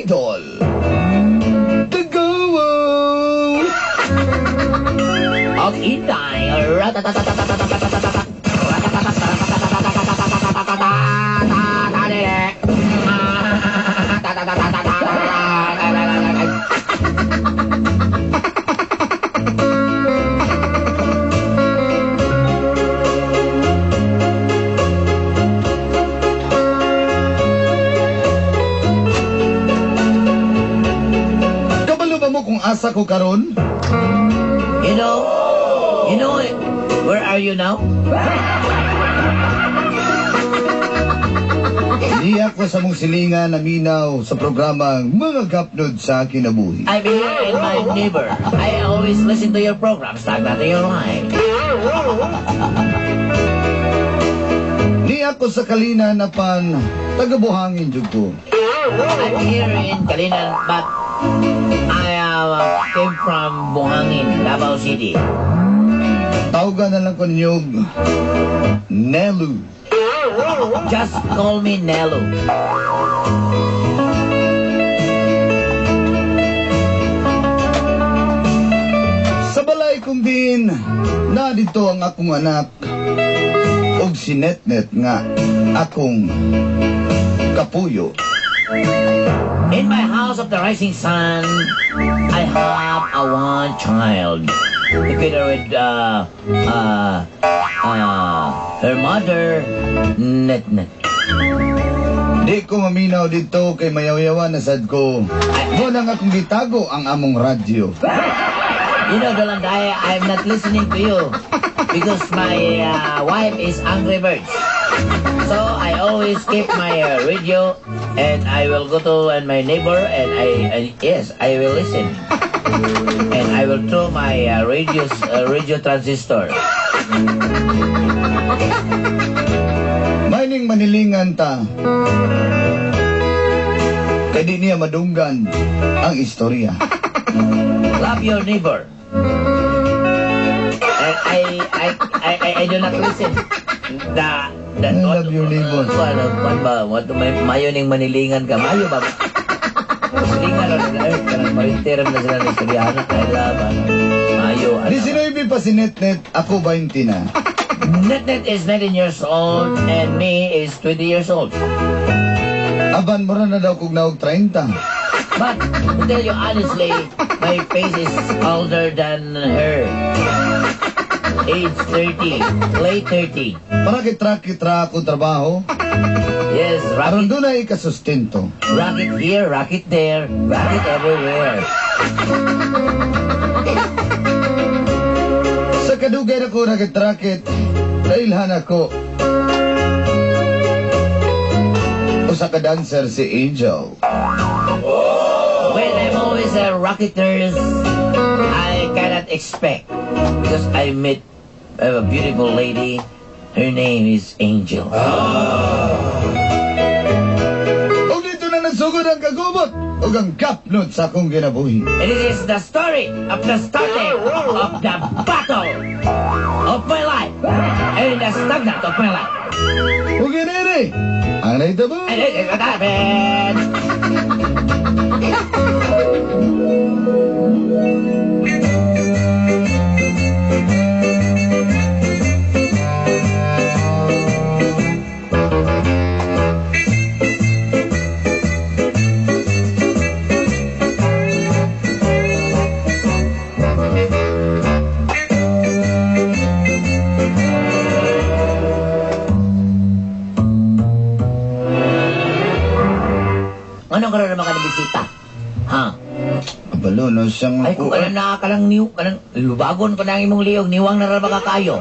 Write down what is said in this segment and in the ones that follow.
Idol! The Go! Ang inday. Kabalo ba mo kung asa ko karon? You know, where are you now? Di ako sa mong silingan na minaw sa programang Mga Kapnod sa Kinabuhi. I'm here in my neighbor. I always listen to your programs. Tag natin yung line. Di ako sa kalina na pan tagabuhangin jud ko. I'm here in Kalinan, but I came from Buhangin, Davao City. Tawagan na lang ko ninyo Nelu. Just call me Nelo. Sa balay kong din, na dito ang akong anak og si Netnet nga akong kapuyo. In my house of the rising sun, I have a one child. Together with her mother, Netnet. Di ko maminaw dito kay mayaw-yawan na sad ko. Mo nang akong gitago ang among radyo. You know, Dolanday, I'm not listening to you because my wife is Angry Birds. So I always keep my radio, and I will go to my neighbor, and yes, I will listen, and I will throw my radio transistor. Mining manilingan ta. Kay di niya madunggan ang istorya. Love your neighbor. And I do not listen. I love your neighbor. Ano ba? Mayo ning manilingan ka. Mayo ba? Manilingan o kanang marinteram na sila ng istoryahan. I love, mayo. Di sinoy pa si Netnet, ako 20 na. Netnet is 19 years old and me is 20 years old. Aban mo na daw kung naog 30. But to tell you honestly, my face is older than her. Age 30, late 30. Para kitra akong trabaho. Yes, Aron rocket, doon ay ikasustento. rocket here, rocket there, rocket everywhere. Sa kadugay na ko rakit-rakit, nailhan ako. O sa kadancer si Angel. When I'm always a rocketer, I cannot expect because I met a beautiful lady. Her name is Angel. O dito na nagsugod ang kagubot o ang kapnod sa akong ginabuhi. And this is the story of the starting of the battle of my life and the stagnant of my life. O ganere, ang naitabo. And this is what happened. Ano ka na naman ka na bisita? Ha? Abalo, no siyang Ay, kung ano na ka lang niw, kanang lubagon ka na ang imong liyog, niwang na ba kayo?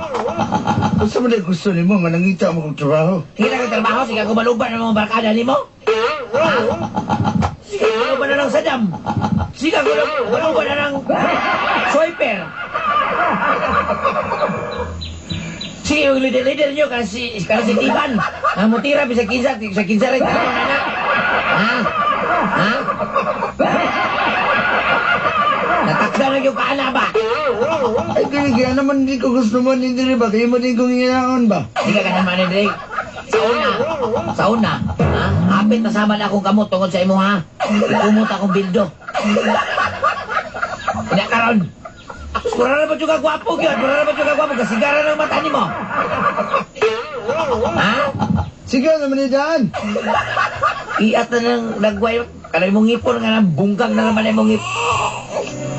Kung sa mga gusto ni mo, manangita mo kong trabaho. Hindi na kang trabaho, sige kumaluban ng mga barkada ni mo? Ha? Sige, ano ba na ng sadam? Sige, ano ba na ng swiper? Sige, yung leader nyo, kasi si Tiban. Ang mutira, sa kinsa rin, ano na na? Ha? Ha? Natakda na yung kaana ba? Ay, kaya naman di ko gusto mo ni Dre ba? Kaya mo din kong hinaon ba? Hindi ka naman ni Drake. Sa una, ha? Hapit nasama na akong kamot tungkol sa imo, ha? Ikumot akong bildo. Hindi karon. Kurang na ba juga gwapo, yun? Kurang na ba juga gwapo? Kasigara ng mata ni mo. Ha? Sige naman ni Dan. Iat na ng nagway. Kanay mong ngipon nga ng bungkag na naman ay mong ngipon.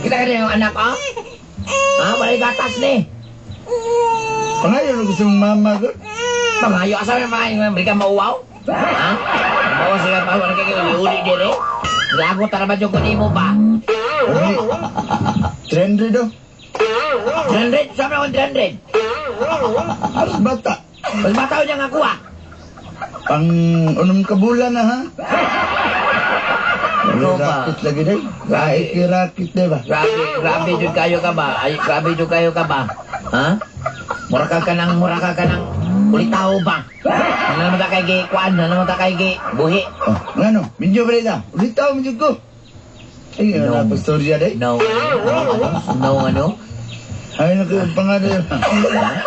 Kita ka na yung anak, ha? Ha? Walay gatas ni. Pangayon na gusto mong mama ko. Pangayo, asa na mga Amerika mauwaw? Ha? Mauwaw sila pa, wala kayo uli din eh. Lagot na naman yung kunin mo ba? Ay, trendy do. 300? Saan na akong 300? Alas bata. Mas bataw niya nga kuha. Pang unong kabulan na ha. Ano ba? Rakit lagi day. Rakit day ba? Grabe jud kayo ka ba? Ay, grabe jud kayo ka ba? Ha? Mura ka ng ulitaw ba? Ano naman ta kay gi kuan? Ano naman ta kay gi buhi? Oh, ngano? Minyo ba nila? Ulitaw minyo ko. Ay, No. ano pa storya day? No, ano? Ay, pangalan.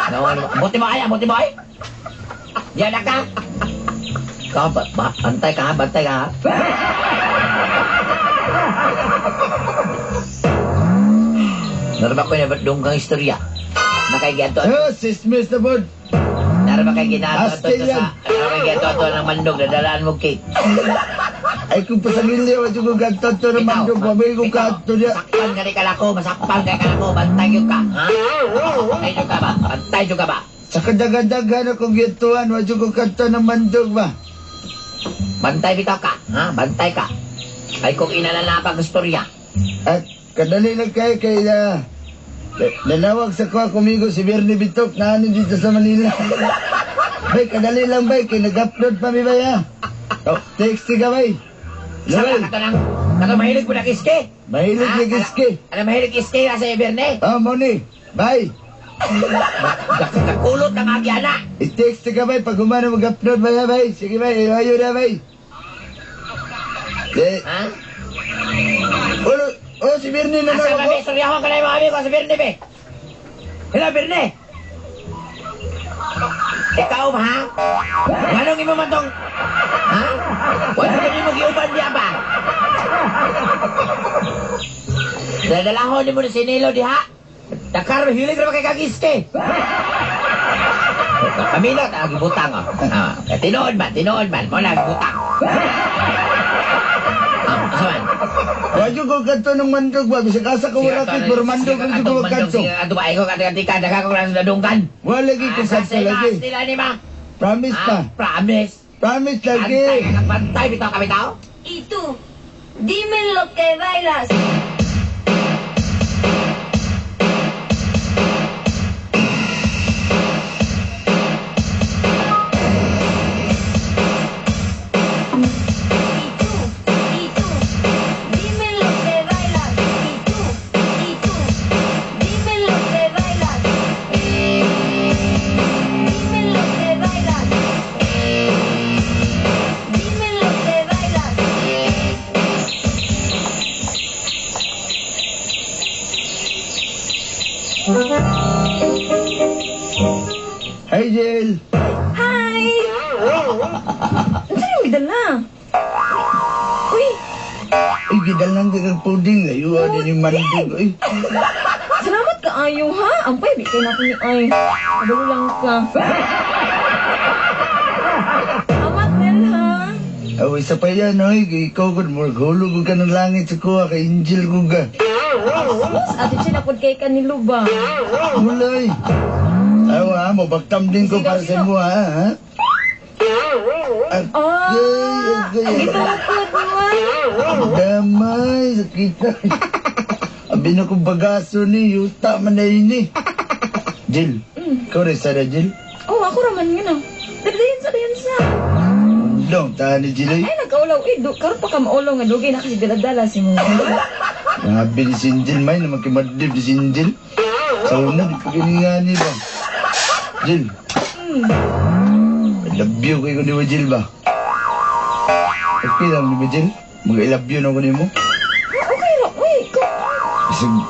No, ano? Buti mo ay. Diyan na ka. Bantay ka. Narba ko na ba't doon kang istorya? Nakaigiato Oh, sismis na bod. Narba kay ginato Australian. Narba ng mandog, nadalaan mo cake. Ay, kung pasagili, wala ko ganto to naman doon. Pabay ko kanto niya. Masakpan ka kalako, bantay yun ka, ha? Bantay yun ka ba? Sa kadagadagan akong gituan, wala ko kanto naman doon ba? Bantay bitaw ka, ha? Bantay ka. Ay kung inalalapag ng storya. At kadali lang kayo kay nanawag sa kuha kumigo si Bernie Bitok na ano dito sa Manila. Bay, kadali lang bay, kay nag-upload pa mi bay ha. Oh, text ka bay. Saka Labay, kato mahilig mo na kiske. mahilig ni Giske. Ano mahilig kiske sa Iberne? Oh, Moni, bay. Kakulot ng agyana. I-text ka bay, pag umano mag-upload bay ha bay. Sige bay, ayaw na bay. Ha? Si Bernie na Asa naman kami, suryahon ka na yung mga amigo sa Birne, be. Hello, Birne. Ikaw ba, ha? Anong imo man tong... Ha? Wala ka niyo mag-iuban diya ba? Dadalahon ni mo na sinilo diha. Dakar, hilig naman kay kagiske. Kamilot, gibutang, oh. Tinood man. Muna, gibutang. Asaman? Wadyo ko kanto ng mandog ba? Bisa kasa ko warakit, pero mandog ang ko kanto. Sige, ato ba? Ikaw kati-kati daga ko lang nadungkan. Wala lagi ko kanto lagi. Nila ni ma. Promise pa. Promise. Promise lagi. Bantay, bitaw ka bitaw. Y tú, dime lo que bailas. Y tú, dime lo que bailas. Y tú, dime lo que bailas. Dime lo que bailas. Dime lo que bailas. Hi, Jill. Hi! Ano sa'yo may dala? Uy, Ay, gidal lang kag pudding. Ayun, din yung mandog. Ay, salamat ka ayo ha. Ampay, di kayo natin yung ay. Madalo lang ka. Amat Mel ha. oh, isa pa yan, oy. Ikaw ko, hulog ko ka ng langit sa kuha. Kay Angel ko ka. Mas ate siya napod kay kanilo ba? Mulay. Awa, mabagtam din ko para sa mo, ha? Ah, ito po naman. Damay, sakit na. Abi na kong bagaso ni, yuta man na yun eh. Jill, ikaw rin sana, Jill. Oh, ako raman yun ah. Dagdayan sa. Dong, tahan ni Jiloy. Ay, nagkaulaw. Karoon pa ka maulaw nga dugay na kasi dala-dala si mo. Grabe ni Sinjil, may naman kimadib ni Sinjil. Sa una, di pa kiningani ba? Jil, I love you kayo ni mo, Jil ba? Okay lang ni mo, Jil? Mag-I love you na ko ni mo? Okay lang. Uy,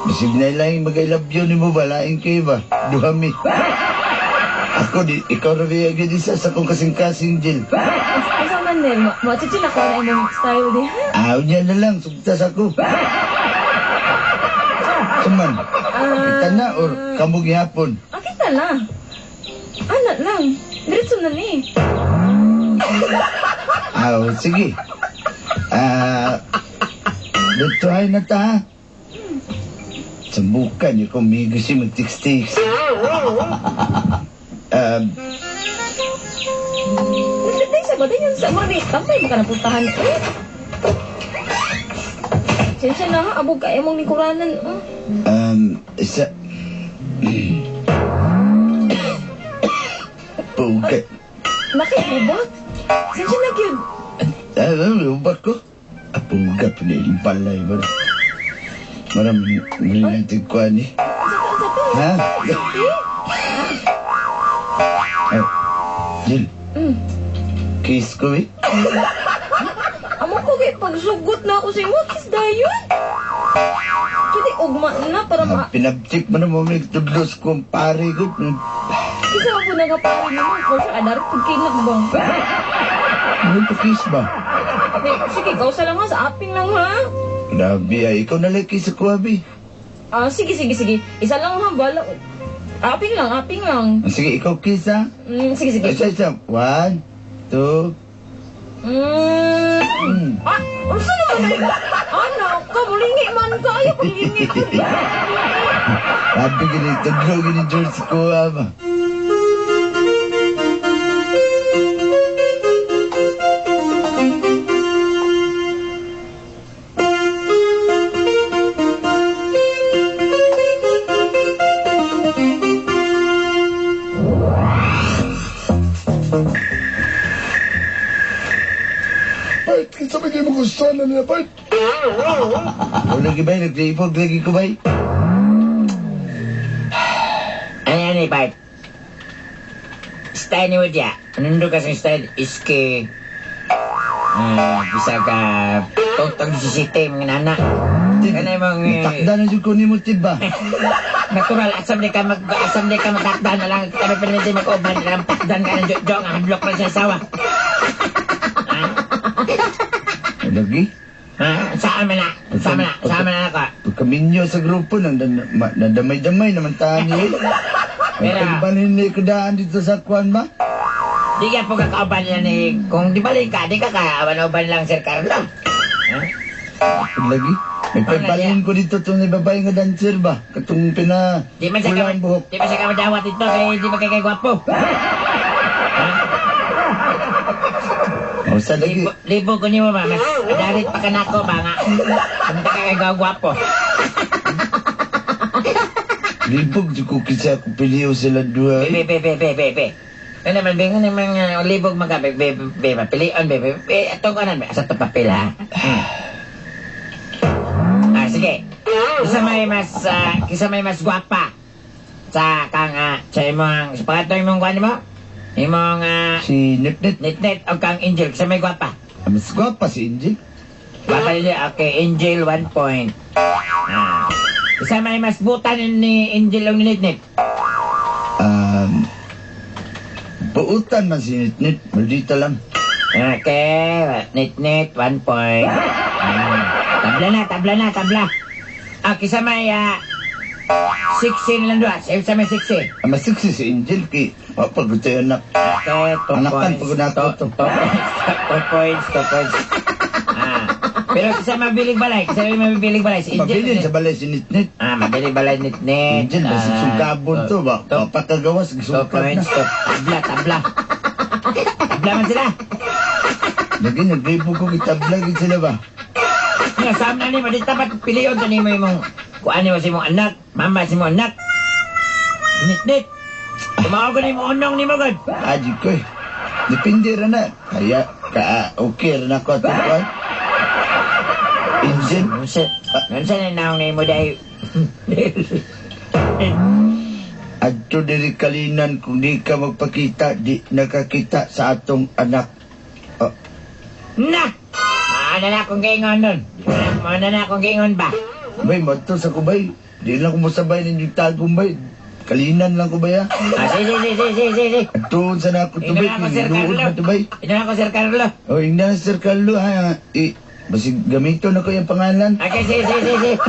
Bisig na lang mag-I love you ni mo ba? Laing kayo ba? Duhami. Ako, ikaw na ba agad isa sa kong kasing-kasing, Jil? asa man din. Machichil ako na imong style di. Ayaw niya na lang, sugtas ako. Saman, kita na or kamog hapon? Kita na. Ana lang. Diretso na ni. Sige. Try na ta, ha? Sambukan niyo kung may gusto mag-tiks-tiks. Nagtatay sa baday yun sa mga tambay maka napuntahan. Sensya na ha, abog ka emong nikuranan. Isa... Pugat. Nakibubak? Sensya na yun. Ubat ko? Pugat pa na yung palay ba? Maraming natin ko ni. Ha? Jil. Kiss ko eh. Amo ko kay pagsugot na ako sa imo, kiss dayon. Kini ugma na para Pinabtik mo na mo may tudlos kong pare ko. Kisa ako nagapari naman ko sa adar pagkinak bang. Ano to kiss ba? Sige, kausa lang ha, sa aping lang ha. Grabe ay, ikaw na lang kiss ako abi. Sige. Isa lang ha, bala. Aping lang. Sige, ikaw kiss ha. Sige. Isa. 1, 2. Ursa naman ay, anak ka, mulingi man ka, ayaw mulingi. Sabi gini, tudlo gini George ko ba? Bart, kinsa ba kayo magustuhan na nila, Bart? O lagi ba, nagtiipog lagi ko ba? Ano ni Bart? Style ni mo diya. Anong kasing style? Iske. Bisa ka totong di sisite mga nana. Kana mong Takda na dyan ko ni mo, tiba. natural asam di ka magtakda na lang kami pinili mag-uban lang takdan ka ng jok ang blok lang sa sawa. O lagi? Saan man na ako. Pagkaminyo sa grupo, nadamay-damay naman tahan niyo. Ay, Mira. pagbalhin ni kadaan dito sa kwan ba? Di ka po kakauban yan eh. Kung di balik ka, di ka kaaban-uban lang Sir Carlo. Lagi? May pagbalhin ko dito itong babae nga dancer ba? Katong Di man siya pulang buhok. di man siya kamadawat ito kaya di man kaya gwapo. O sa lagi? Libo ko niyo ba, mas darit pa ka na ako ba nga. Kung ka kaya gwapo. Libog, di ko kisa ko piliw sila dua. Be. Ano naman libog magabi, be, pilion, be. Atong kanan, be. Asa ito papel, ha? Sige. Kisa may mas gwapa. Sa pangatong imong kuhan mo? Imong, Si Nitnit. nitnet o kang Angel. Kisa may gwapa. Mas gwapa si Angel. Gwapa niya, okay, Angel 1 point. Kisa may mas butan ni Angel o ni nitnet. Puutan man si Nitnit. Maldita lang. Okay, nitnet 1 point. Tabla. Kisa may, 16 lang doon. Kisa may 16. Mas siksi si Angel kay papagutoy anak. Okay, 2 Anakan, points. pag nato to. 2 points. Pero kisa mabilig balay. Si Angel. Mabilin sa balay si Nitnit. Mabilig balay nitnet. Angel, may sugabon to ba? Top Papakagawas, 2 sugab points. na. Tabla. Tabla man sila. Lagi, nagribo ko kitablag sila ba? Nga, saan na ni mo. Di tapat piliyon sa ni mo yung kuan ni mo si mong anak. Mama si mong anak. Nitnet. Tumawag ko ni mo unong ni mo, God. Aji ko eh. Depende ra na. Okay rin ako ito ko. Engine. Ngunsa na naong na mo dahil. Adto diri kalinan kung di ka magpakita, di nakakita sa atong anak. Na! Ano na akong gingon nun? Ano na akong gingon ba? Bay, mato sa kubay. Di lang ko masabay ninyo tagong bay. Kalinan lang ko ba ya? Sige. Ato sa na ako Ino tubay, na ako, Sir kinuod Carlo. na tubay. Ino na ako, Sir Carlo. O, ingna na Sir Carlo ha. Basig gamito na ko yung pangalan. Okay, sige.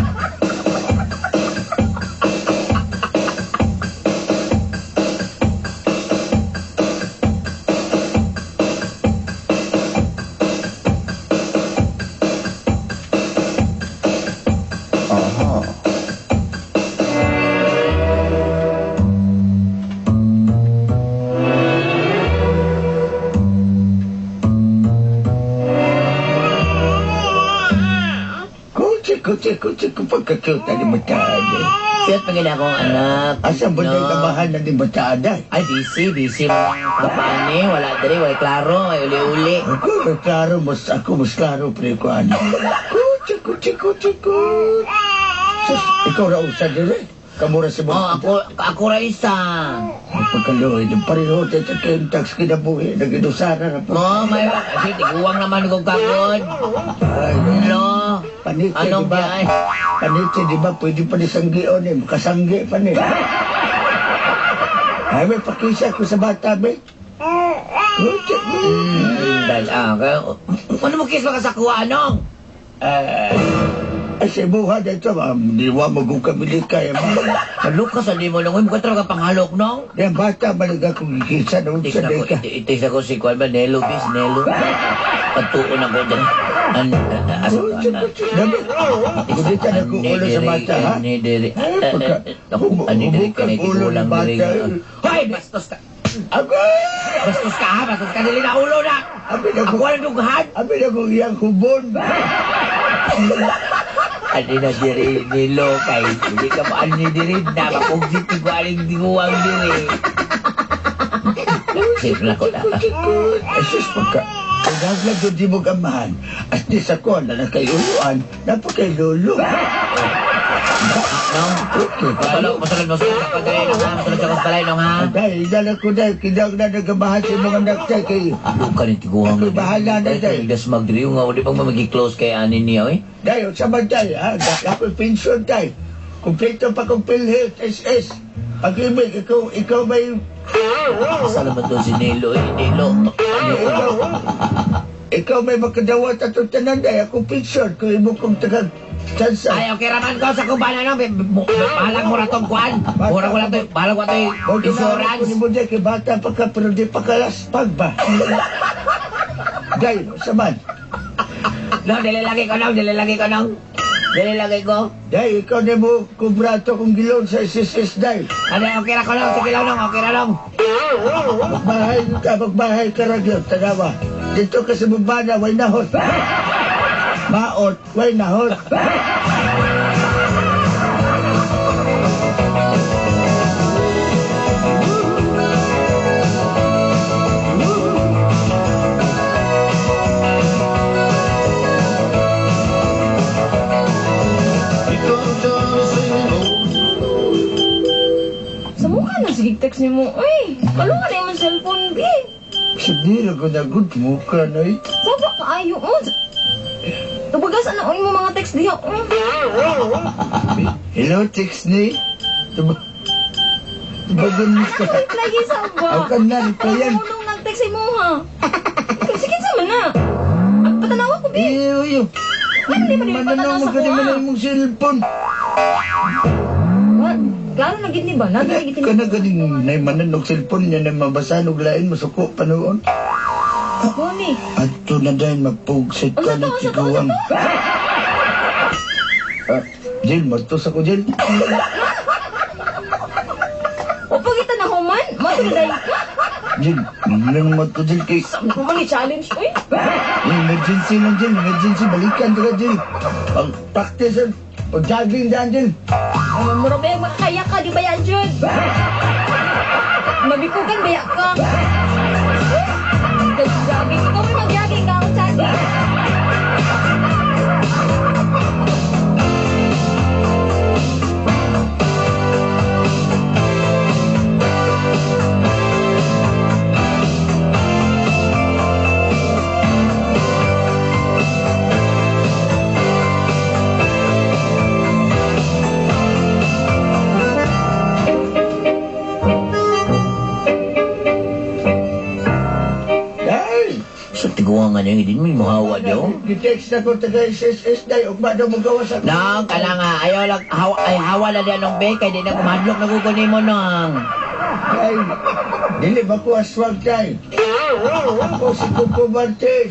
Aha. Kuchi, pagkakuta ni Mataaday. Piyat pa gina akong anak. Asa ba na kabahan na ni Mataaday? Ay, busy mo. Kapani, wala dali, wala klaro, ay uli-uli. Ako, klaro, mas klaro, pre ko ano. Kuchi. Sus, ikaw ra usa dire. Kamura si mo. Ako ra isa. Pagkaloy, ng pareho, tayo kayong tax kinabuhi, nagidusara na po. May kasi tiguwang naman kong kagod. Ay, Hello? panitse, Anong di ba? biyay? Panitse, di ba? Pwede pa ni sanggion eh. Makasanggi pa ni. Ay, may pakisa ko sa bata, be. Ano mo kiss ka sa kuha, anong? Ay, sa ibuha dito, di ba magkukabili ka. Kalukas, hindi mo lang. Huwag ka talaga panghalok, nong? Yung bata, baliga kong kikisa noon sa deka. Itis ako si Kwan ba? Nelo, bis, Nelo. Patuon ako dyan. Dami, hindi ka nagkukulo sa bata, ha? Anidiri. Hubog Anidiri ka na ang ulo ng ikulang bata. diri. Hoy, bastos ka. Agay! Bastos ka ha, bastos ka dili na ulo na. Abi na Ako ko, walang dughan. abi na ko iyang hubon. Ani na diri nilo kay. Hindi ka mo ani diri na. Mapugsit ko aling diguwang diri. Sip na ko na. Asus pagka. Kagagla doon di mo gamahan. At di sa ko na nakayuluan, napakaylulo. Nong, masulod mo sa pagkain nong ha. Masulod sa kasbalay nong ha. Dahil, dala ko dahil, kinag na nagamahan sa mga nakta kay. Ano ka ni tiguwang Ako'y bahala na dahil. Das magdiri nga. Di bang mamagi-close kay ani niya eh. Dahil, sa bagay, ha? Ako'y pension dahil. Kumpleto pa kong PhilHealth, SS. Pag-ibig, ikaw may... Asa naman doon si Nelo eh. Nelo. Ikaw may makadawat at tanan dahil akong pension. Kung imo kong tagang chansa. Ay, okay raman ko sa kumbana no. Bahalag mo na tong kwan. Mura ko lang to. Bahalag ko to insurance. Kung imo dahil kay bata pa ka, pero di pa kalaspag ba? Dahil, saman. No, dili lagi ko nong. Dili lagi ko. Dahil, ikaw na mo kumbrato kong gilon sa SSS dahil. Ano, okay ra ko nong. Sige lang nong. Okay ra nong. Magbahay ka ragyo, tanawa. Dito ka sa bubana, way nahot. Maot, way nahot. Sa mukha na sige text ni mo. Uy, kalungan na yung cellphone, B. Sige, ko na good mo ka na eh. Saba ka ayo mo. Tubagasan na mo mga text diha. Hello, text ni. Tubagan mo ka. Wait lagi sa ba? Ang kanan pa yan. Ulong nag-text mo ha. Sige sama na. Ang patanawa ko, B. Iyo. Ano di ba di Mananaw patanaw mo sa ka naman kuha? ang mong cellphone. What? Klaro na gid ni ba? Nagigit ni. Kana ganing na mananog cellphone niya na mabasanog lain masuko pa noon. Ako ni. Ato na dahil magpugsit ka Ano na to? tiguang. Jill, magtos ako, Jill. O pagita na human, matulay ka. Jill, nang magto, Jill, kay... Sabi ko man i-challenge, uy. Emergency lang, Jill. Emergency, balikan ka, Jill. Pag-practice, pag-jogging dyan, Jill. Murabay, makakaya ka, di ba yan, Jud? Mabikugan, baya ka. Jogging, ikaw may mag-jogging man yung hindi mo hawa daw. Gitext na ko taga SSS day, ugma daw mo gawas ako. Nang, kala nga, ayaw lang, hawa na diyan ng be, kaya di na kumadlok na kukunin mo, nang. Ay, dili ba ko aswag day? Ako si Kuko Martin.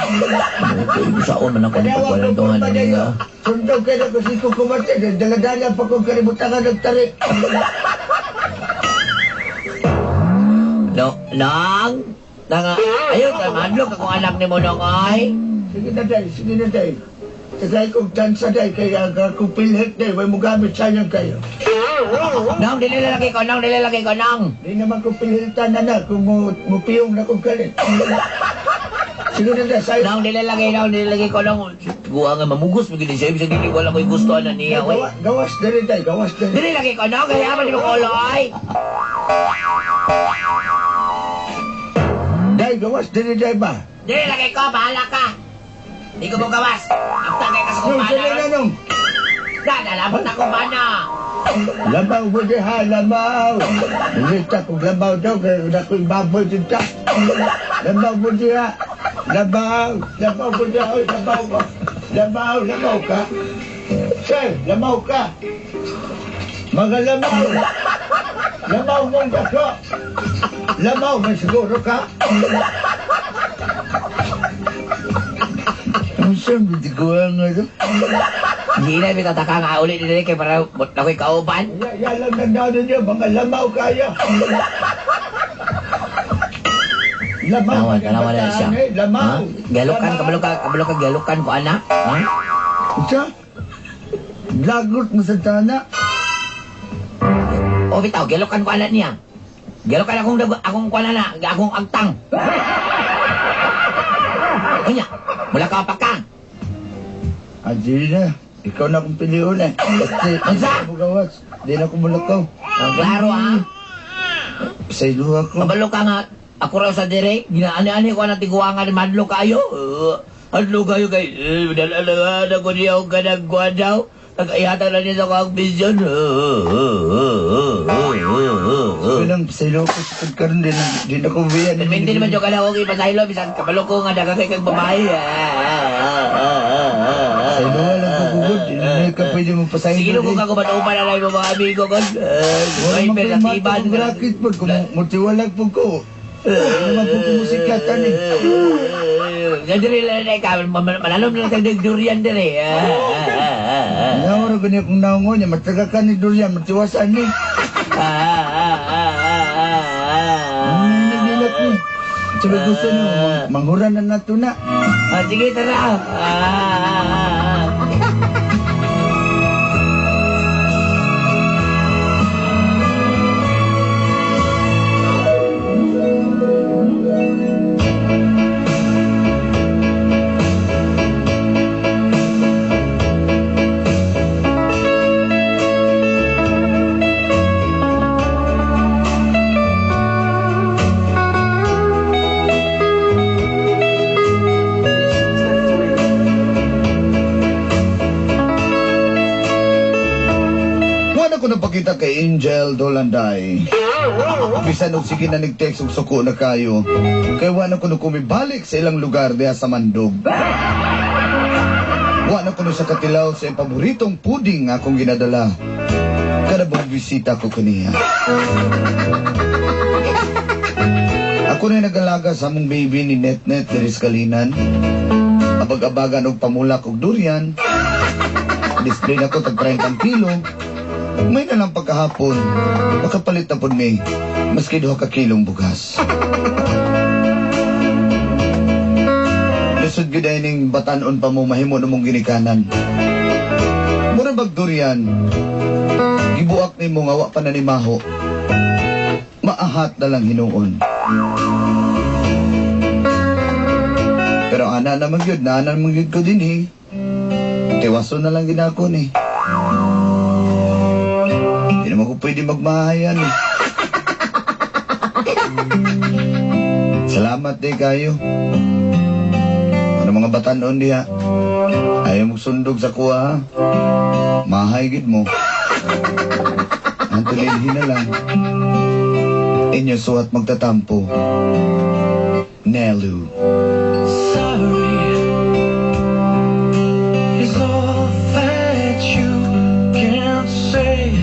Saan man ako nito, walang tungan na nila. Sundog ka na ko si Kuko Martin. Daladala pa kong kaributangan nagtarik. No, nang, ayaw ka, madlok akong anak ni mo, nang, ay. Sige na day, sige na day. Tagay kong tansa day, kaya kung pilhit day, may mo gamit sayang kayo. Nang, dilalaki ko, nang, dilalaki ko, nang. Di naman kong pilhitan na kung mupiyong na kong galit. Sige na day, sayo. Nang, dilalaki ko, nang. Guwa nga mamugos, magiging siya, ibig sabihin, wala ko yung gusto na niya, oy. Gawas dari day, gawas dari. Dilalaki ko, nang, kaya man mo ko, ay. Day, gawas dari day ba? Dilalaki ko, bahala ka. Di ko mo gawas. Ang tagay ka sa Nung, kumana. sige na nung. Dadalabot na kumana. Labaw mo di ha, labaw. Nilita kong labaw daw, kaya na ko'y baboy dito. Labaw mo di ha. Labaw, labaw mo di ha, oy, labaw mo. Labaw, labaw ka. Sir, labaw ka. Mga labaw. Labaw mong dako. Labaw, may siguro ka. Ang siyang bitiguan nga doon. Hindi na, may tataka nga ulit nila kaya para ako'y kauban. Yalang nagdano niyo, mga lamaw kaya. Lamaw, Tanawan na siya. Lamaw. Galukan, kabalo ka, galukan ko, anak. Ha? Siya? Lagot mo sa tana. O, bitaw, galukan ko, anak niya. Galukan akong kuala na, akong agtang. O niya, mula ka pa ka. Adi na. Ikaw na akong piliyon eh. Kasi, Ansa? ako gawas. Di na ako mulakaw. Ang klaro, ha? Sa ilo ako. Kabalo ka nga, ako raw sa direk, ginaani-ani ko na tiguangan, madlo kayo. Madlo kayo kay, dalalawan ako niya ang kanagkuhan daw. Nag-ayatan na niya sa kong vision. Sabi lang, sa ilo ako. Sakad ka rin. Di na ko biyan. Minti naman yung kala ko kay Pasaylo, bisan kabalo ko nga daga kay kang babae. Sa ilo lang ko gugod. Di na ka pwede mo pasahin. Sige ko kaguman-upan na lang yung mga amigo ko. Ay, pero nasiban. Kung rakit po, kung mutiwalag po ko. Ano naman po kumusikatan eh. Nadiri lang na ikaw, malalom na lang tagdag durian diri. Nawara ko niya kung naungo niya, mataga ka ni Durian, matiwasan ni. Nagilat ni. Sabi gusto niyo, manghuran na nato na. Sige, tara. Wala ko napakita kay Angel Dolanday. Bisan og sige na nag-text og suko na kayo. Kay wala ko na kumibalik sa ilang lugar diha sa Mandog. Wala ko na sa katilaw sa iyang paboritong puding nga akong ginadala. Kada buong bisita ko kaniya. Ako na nag-alaga sa among baby ni Netnet diri sa Kalinan. Abag-abagan og pamulak og durian. Display na ko tag 30 kilo. May na lang pagkahapon, makapalit na po may maski 2 kilong bugas. Lisod giday ning batanon pa mo mahimo na mong ginikanan. Mura bag durian, gibuak ni mo nga wa pa na ni maho. Maahat na lang hinuon. Pero ana naman yun, naanan mong yun ko din eh. Tiwaso na lang ginako ni. Hindi naman ko pwede magmahayan eh. Salamat eh kayo. Ano mga batanon diha? Ayaw magsundog sa kuha ha. Mahay gid mo. Ang tulilhin na lang. Inyo suwat magtatampo. Nelu. Sorry is all that you can say.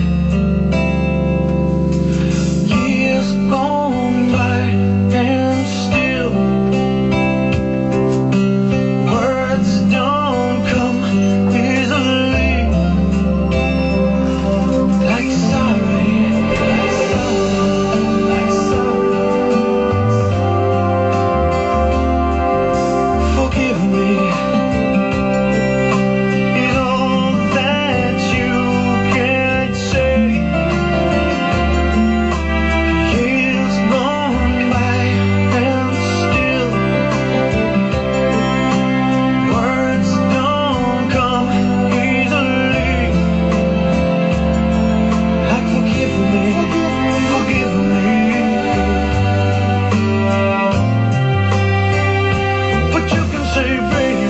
Years gone by and still words don't come easily. Like sorry, like sorry. Forgive me is all that you can say. Years gone by and still words don't come easily. Like forgive me, forgive me. But you can say, baby,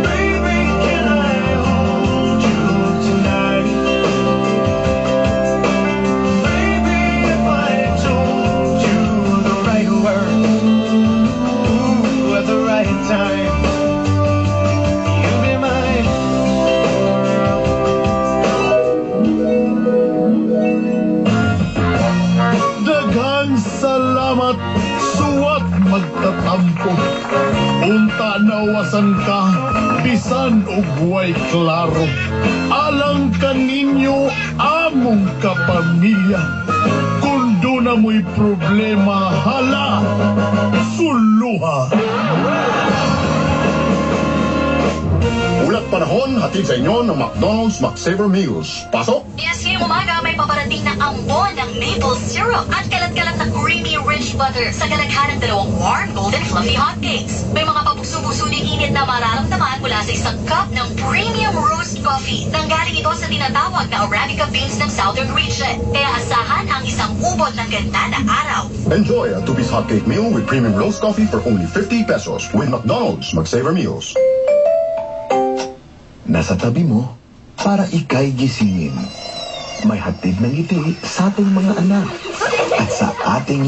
baby, can I hold you tonight? Baby, if I told you the right words, ooh, at the right time, you'd be mine. Daghang salamat, suwat magtatampo. Unta nawasan ka, bisan og buhay klaro. Alang kaninyo, among kapamilya. Kung doon na mo'y problema, hala, suluha. Ulat panahon, hatid sa inyo ng McDonald's McSaver Meals. Pasok! Yes, ngayong umaga may paparating na ambon ng maple syrup at kalat-kalat na creamy rich butter sa kalaghan ng dalawang warm golden fluffy hotcakes. May mga papuso-puso ding init na mararamdaman mula sa isang cup ng premium roast coffee. Nanggaling ito sa tinatawag na Arabica beans ng Southern region. Kaya asahan ang isang ubod ng ganda na araw. Enjoy a two-piece hotcake meal with premium roast coffee for only 50 pesos with McDonald's McSaver Meals. Nasa tabi mo para ika'y gisingin. May hatid ng ngiti sa ating mga anak at sa ating lahat.